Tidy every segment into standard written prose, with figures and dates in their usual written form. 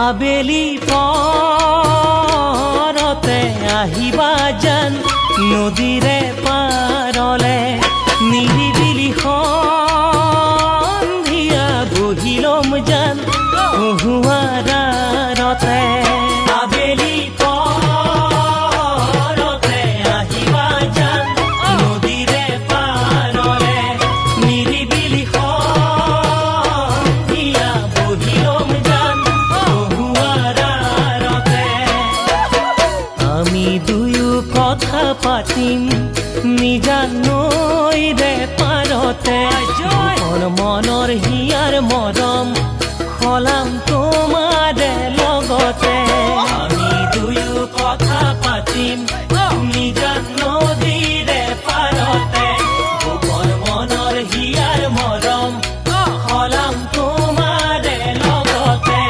আবেলি পৰতে আহিবা জান নদীৰে পাৰলে নিৰিবিলি সন্ধিয়া বহি ল'ম জান পহুৱাৰাৰতে আবেলি পৰতে আহিবা জান নদীৰে পাৰলে নিৰিবিলি সন্ধিয়া বহি ল'ম জান আমি দুয়ো কথা পাতিম নিজা নৈৰে পাৰতে মনৰ হিয়াৰ মৰম সলাম তোমাৰে লগতে আমি দুয়ো কথা পাতিম নিজা নদীৰে পাৰতে মনৰ হিয়াৰ মৰম সলাম তোমাৰে লগতে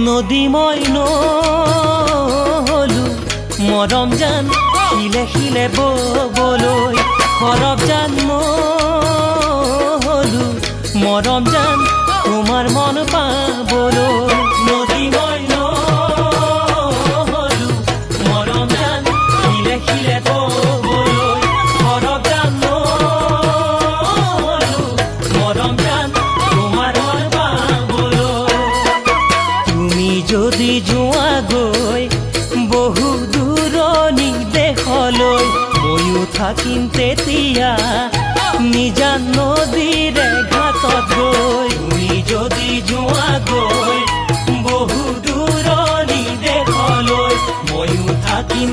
নদী মই নহ'লো মৰম জান শিলে শিলে ববলৈ সৰব জান নহ'লো মৰম জান তোমাৰ মন পাবলৈ নদী মই নহ'লো মৰম জান শিলে শিলে ববলৈ সৰব জান নহ'লো মৰম জান তোমাৰ মন যদি যোৱা গৈ বহু দূৰণি দেশলৈ ময়ো থাকিম তেতিয়া নিজা নদীৰে ঘাটত গৈ তুমি যদি যোৱা গৈ বহু দূৰণি দেশলৈ ময়ো থাকিম